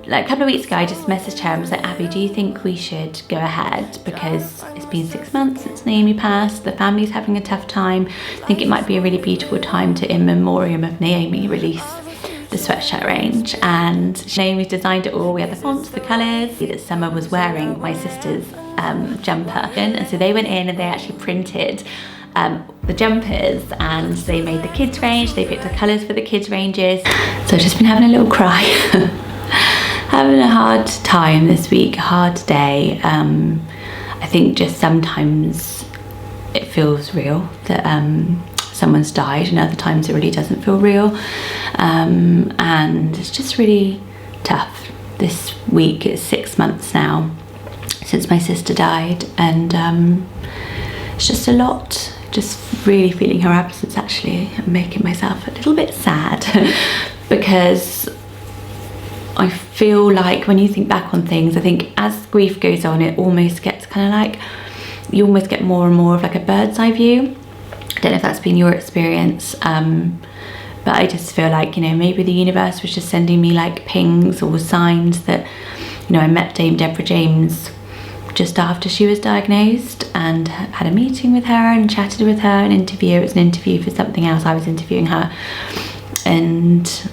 like a couple of weeks ago, I just messaged her and was like, Abby, do you think we should go ahead? Because it's been 6 months since Naomi passed. The family's having a tough time. I think it might be a really beautiful time to, in memoriam of Naomi, release the sweatshirt range. And Naomi's designed it all. We had the fonts, the colours. That Summer was wearing my sister's jumper. And so they went in and they actually printed the jumpers, and they made the kids range. They picked the colours for the kids ranges. So I've just been having a little cry. Having a hard time this week, a hard day. I think just sometimes it feels real that someone's died, and other times it really doesn't feel real. And it's just really tough. This week it's 6 months now since my sister died, and it's just a lot. Just really feeling her absence, actually. I'm making myself a little bit sad because I feel like when you think back on things, I think as grief goes on, it almost gets kind of like, you almost get more and more of like a bird's eye view. I don't know if that's been your experience, but I just feel like, you know, maybe the universe was just sending me like pings or signs that, you know, I met Dame Deborah James just after she was diagnosed and had a meeting with her and chatted with her, an interview. It was an interview for something else. I was interviewing her, and,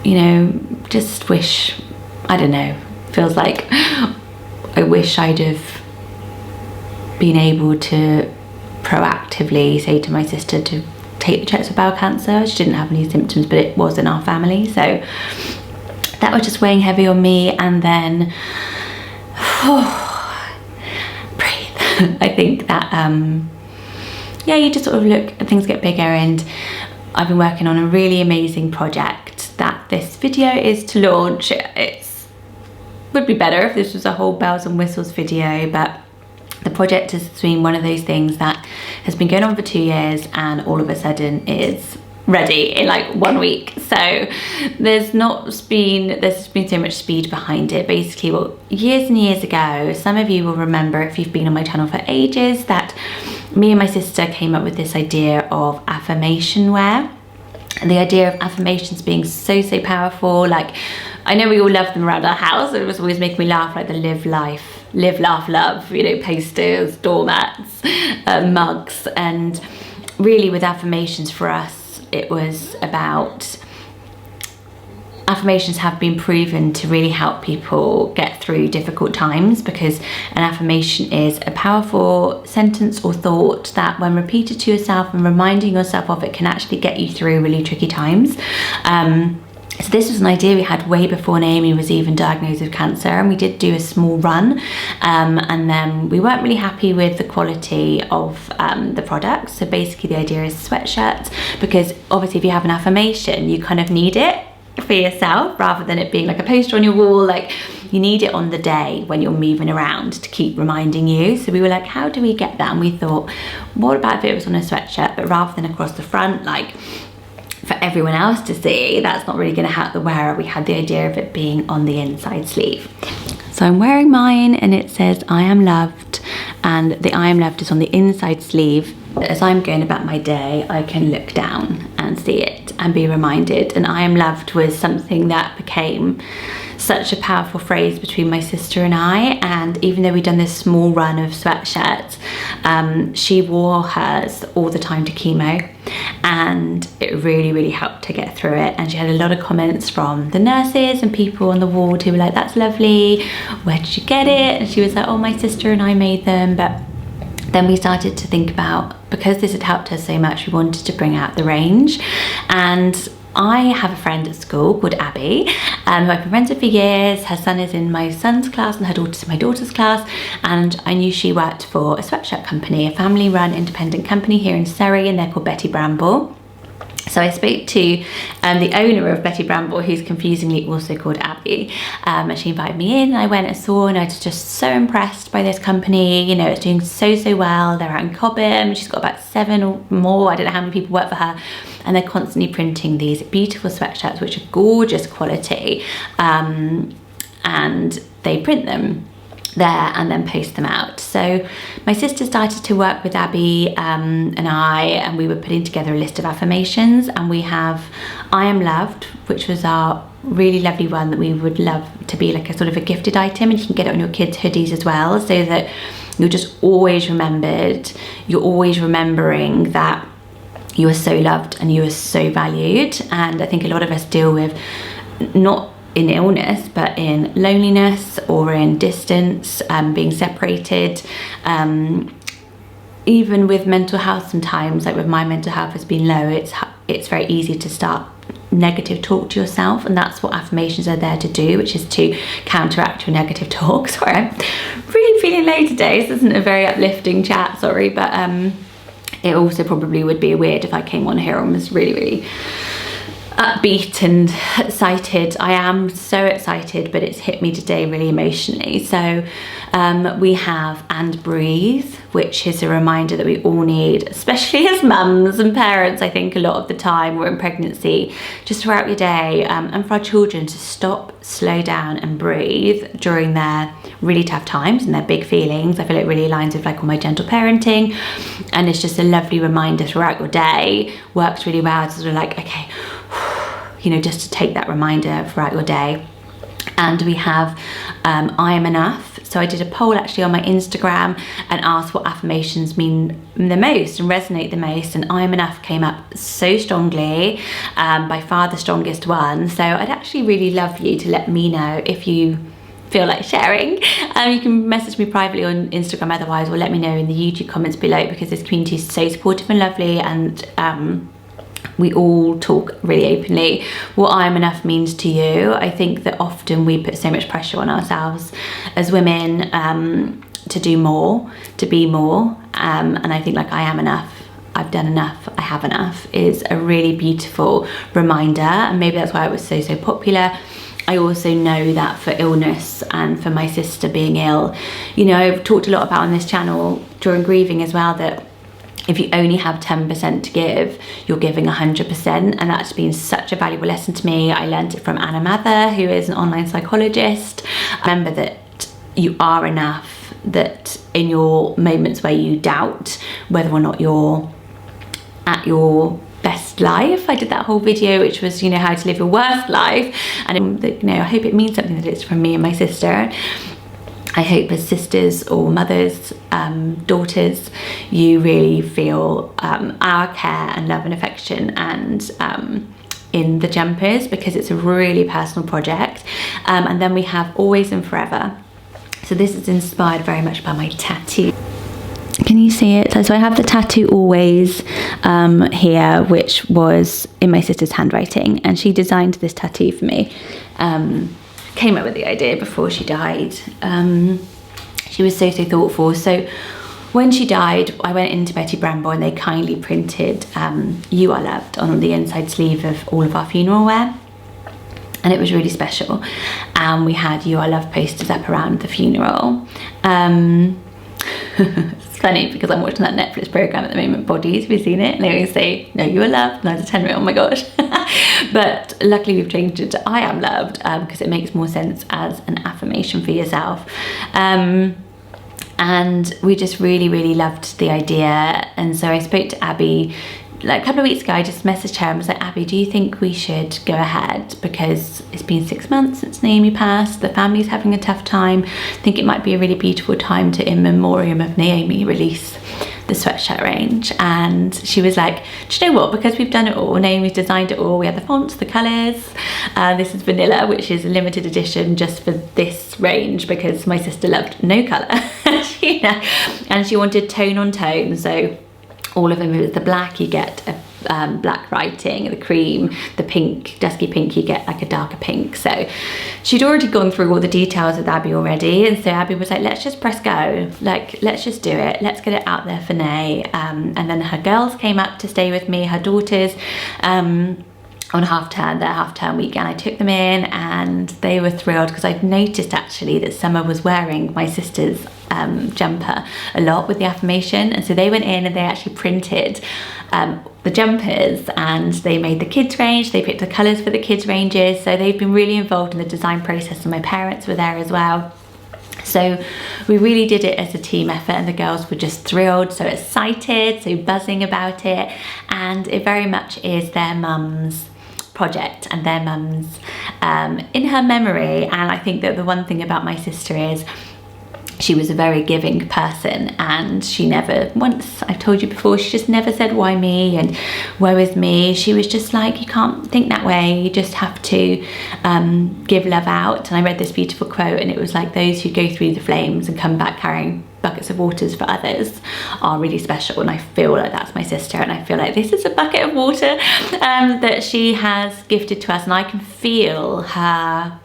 you know, just wish, I don't know, feels like I wish I'd have been able to proactively say to my sister to take the checks for bowel cancer. She didn't have any symptoms, but it was in our family, so that was just weighing heavy on me. And then I think that, yeah, you just sort of look and things get bigger, and I've been working on a really amazing project that this video is to launch. Would be better if this was a whole bells and whistles video, but the project has been one of those things that has been going on for 2 years and all of a sudden is ready in like 1 week. So there's been so much speed behind it. Basically, well, years and years ago, some of you will remember if you've been on my channel for ages, that me and my sister came up with this idea of affirmation wear. And the idea of affirmations being so powerful. Like, I know we all love them around our house. It was always making me laugh, like the live, laugh, love, you know, posters, doormats, mugs. And really with affirmations for us, it was about, affirmations have been proven to really help people get through difficult times, because an affirmation is a powerful sentence or thought that, when repeated to yourself and reminding yourself of it, can actually get you through really tricky times. So this was an idea we had way before Naomi was even diagnosed with cancer, and we did do a small run, and then we weren't really happy with the quality of the product. So basically the idea is sweatshirts, because obviously if you have an affirmation, you kind of need it for yourself rather than it being like a poster on your wall. Like, you need it on the day when you're moving around to keep reminding you. So we were like, how do we get that? And we thought, what about if it was on a sweatshirt, but rather than across the front, like for everyone else to see, that's not really going to help the wearer. We had the idea of it being on the inside sleeve. So I'm wearing mine and it says I am loved, and the I am loved is on the inside sleeve. As I'm going about my day, I can look down and see it and be reminded. And I am loved was something that became such a powerful phrase between my sister and I. And even though we'd done this small run of sweatshirts, she wore hers all the time to chemo, and it really helped her get through it. And she had a lot of comments from the nurses and people on the ward who were like, that's lovely, where did you get it? And she was like, oh, my sister and I made them. But then we started to think about, because this had helped her so much, we wanted to bring out the range. And I have a friend at school called Abby, who I've been friends with for years. Her son is in my son's class and her daughter's in my daughter's class. And I knew she worked for a sweatshirt company, a family-run independent company here in Surrey, and they're called Betty Bramble. So I spoke to the owner of Betty Bramble, who's confusingly also called Abby, and she invited me in, and I went and saw, and I was just so impressed by this company. You know, it's doing so well. They're out in Cobham. She's got about 7 or more, I don't know how many people work for her, and they're constantly printing these beautiful sweatshirts which are gorgeous quality, and they print them there and then post them out. So my sister started to work with Abby and we were putting together a list of affirmations, and we have I am loved, which was our really lovely one that we would love to be like a sort of a gifted item, and you can get it on your kids' hoodies as well, so that you're just always remembered, you're always remembering that you are so loved and you are so valued. And I think a lot of us deal with, not in illness, but in loneliness or in distance, being separated, even with mental health sometimes, like with my mental health has been low, it's very easy to start negative talk to yourself, and that's what affirmations are there to do, which is to counteract your negative talk. Sorry, I'm really feeling low today. This isn't a very uplifting chat, sorry, but it also probably would be weird if I came on here and was really upbeat and excited. I am so excited, but it's hit me today really emotionally. So we have and breathe, which is a reminder that we all need, especially as mums and parents, I think a lot of the time we're in pregnancy, just throughout your day, and for our children to stop, slow down and breathe during their really tough times and their big feelings. I feel it really aligns with like all my gentle parenting, and it's just a lovely reminder throughout your day, works really well to sort of like, okay, you know, just to take that reminder throughout your day. And we have I am enough. So I did a poll actually on my Instagram and asked what affirmations mean the most and resonate the most, and I am enough came up so strongly, by far the strongest one. So I'd actually really love you to let me know if you feel like sharing. You can message me privately on Instagram otherwise, or let me know in the YouTube comments below, because this community is so supportive and lovely, and we all talk really openly what I am enough means to you. I think that often we put so much pressure on ourselves as women to do more, to be more, and I think like I am enough, I've done enough, I have enough is a really beautiful reminder, and maybe that's why it was so popular. I also know that for illness and for my sister being ill, you know, I've talked a lot about on this channel during grieving as well, that if you only have 10% to give, you're giving 100%, and that's been such a valuable lesson to me. I learned it from Anna Mather, who is an online psychologist. Remember that you are enough, that in your moments where you doubt whether or not you're at your best life, I did that whole video which was, you know, how to live your worst life, and you know, I hope it means something that it's from me and my sister. I hope as sisters or mothers, daughters, you really feel our care and love and affection, and in the jumpers, because it's a really personal project. And then we have always and forever. So this is inspired very much by my tattoo. Can you see it? So I have the tattoo always here, which was in my sister's handwriting, and she designed this tattoo for me. Came up with the idea before she died. She was so thoughtful. So when she died, I went into Betty Bramble and they kindly printed you are loved on the inside sleeve of all of our funeral wear, and it was really special. And we had you are loved posters up around the funeral. It's funny because I'm watching that Netflix program at the moment, Bodies. Have you seen it? And they always say, no, you are loved. And I was a 10-year-old, oh my gosh. But luckily we've changed it to I am loved, because it makes more sense as an affirmation for yourself. And we just really loved the idea. And so I spoke to Abby like a couple of weeks ago. I just messaged her and was like, Abby, do you think we should go ahead? Because it's been 6 months since Naomi passed. The family's having a tough time. I think it might be a really beautiful time to, in memoriam of Naomi, release the sweatshirt range. And she was like, do you know what? Because we've done it all. Naomi's designed it all. We have the fonts, the colours. This is vanilla, which is a limited edition just for this range, because my sister loved no colour. You know, and she wanted tone on tone. So all of them, with the black you get a black writing, the cream, the pink, dusky pink, you get like a darker pink. So she'd already gone through all the details with Abby already, and so Abby was like, let's just press go, like let's just do it, let's get it out there for Nay. And then her girls came up to stay with me, her daughters, on their half-term week, and I took them in and they were thrilled, because I'd noticed actually that Summer was wearing my sister's jumper a lot with the affirmation, and so they went in and they actually printed the jumpers, and they made the kids range, they picked the colours for the kids ranges, so they've been really involved in the design process, and my parents were there as well. So we really did it as a team effort, and the girls were just thrilled, so excited, so buzzing about it. And it very much is their mum's project and their mum's in her memory. And I think that the one thing about my sister is she was a very giving person, and she never once, I've told you before, she just never said why me and woe is me. She was just like, you can't think that way, you just have to give love out. And I read this beautiful quote, and it was like, those who go through the flames and come back carrying buckets of waters for others are really special. And I feel like that's my sister, and I feel like this is a bucket of water that she has gifted to us. And I can feel her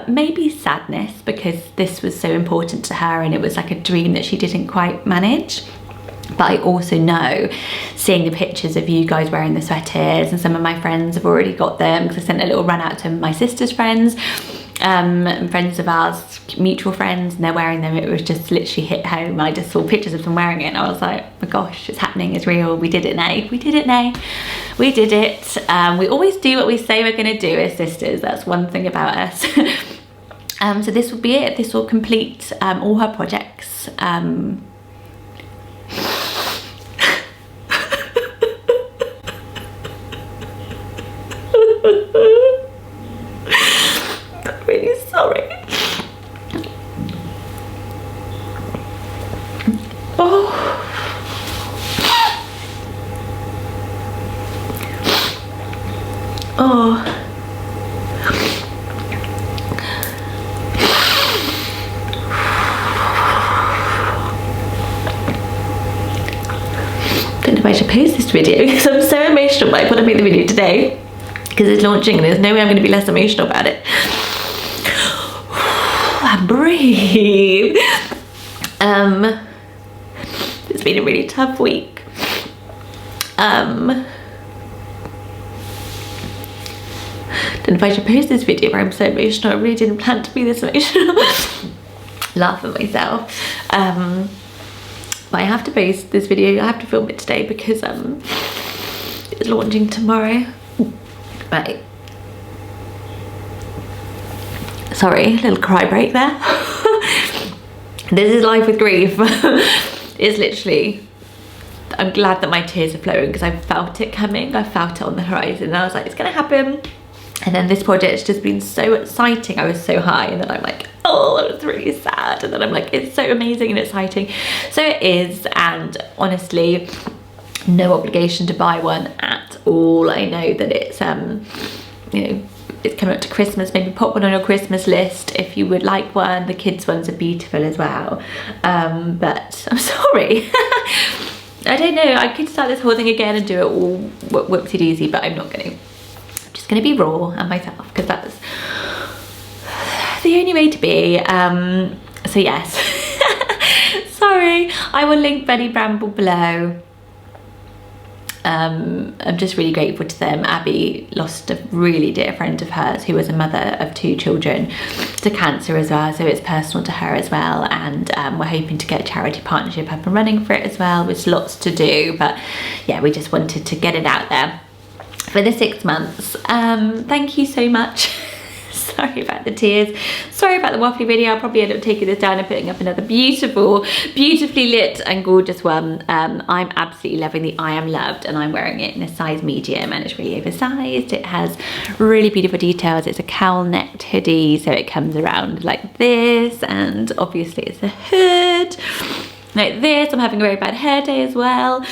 maybe sadness, because this was so important to her and it was like a dream that she didn't quite manage. But I also know, seeing the pictures of you guys wearing the sweaters, and some of my friends have already got them because I sent a little run out to my sister's friends and friends of ours, mutual friends, and they're wearing them. It was just literally hit home. I just saw pictures of them wearing it and I was like, oh my gosh, it's happening, it's real, we did it, Nay, we did it, Nay, we did it. We always do what we say we're gonna do as sisters, that's one thing about us. So this will be it, this will complete all her projects. I'm really sorry. Oh. Oh. I don't know if I should post this video because I'm so emotional, but I want to make the video today because it's launching and there's no way I'm going to be less emotional about it. And breathe. It's been a really tough week. Don't know if I should post this video where I'm so emotional. I really didn't plan to be this emotional. Laugh at myself. But I have to post this video. I have to film it today because it's launching tomorrow. Right. Sorry, little cry break there. This is life with grief. It's literally, I'm glad that my tears are flowing because I felt it coming. I felt it on the horizon and I was like, it's gonna happen. And then this project's just been so exciting. I was so high, and then I'm like, oh, I was really sad. And then I'm like, it's so amazing and exciting. So it is, and honestly, no obligation to buy one at all. I know that it's, you know, it's coming up to Christmas. Maybe pop one on your Christmas list if you would like one. The kids' ones are beautiful as well. But I'm sorry. I don't know, I could start this whole thing again and do it all whoopsie-daisy, but I'm not going to. I'm just going to be raw and myself because that's the only way to be. So yes. Sorry, I will link Betty Bramble below. I'm just really grateful to them. Abby lost a really dear friend of hers who was a mother of 2 children to cancer as well, so it's personal to her as well. And we're hoping to get a charity partnership up and running for it as well, with lots to do. But yeah, we just wanted to get it out there for the 6 months. Thank you so much. Sorry about the tears, sorry about the waffly video. I'll probably end up taking this down and putting up another beautiful, beautifully lit and gorgeous one. I'm absolutely loving the I Am Loved, and I'm wearing it in a size medium, and it's really oversized. It has really beautiful details. It's a cowl necked hoodie, so it comes around like this, and obviously it's a hood like this. I'm having a very bad hair day as well.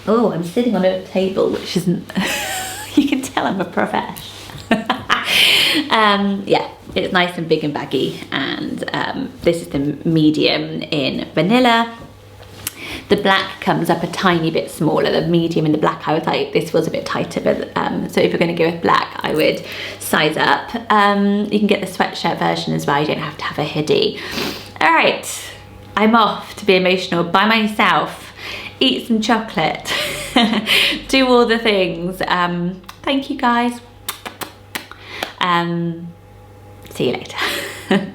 Oh, I'm sitting on a table, which isn't you can tell I'm a profesh. Yeah, it's nice and big and baggy, and this is the medium in vanilla. The black comes up a tiny bit smaller. The medium in the black, I was like, this was a bit tighter, but so if you're going to go with black, I would size up. You can get the sweatshirt version as well. You don't have to have a hoodie. All right, I'm off to be emotional by myself, eat some chocolate, do all the things. Thank you guys. See you later.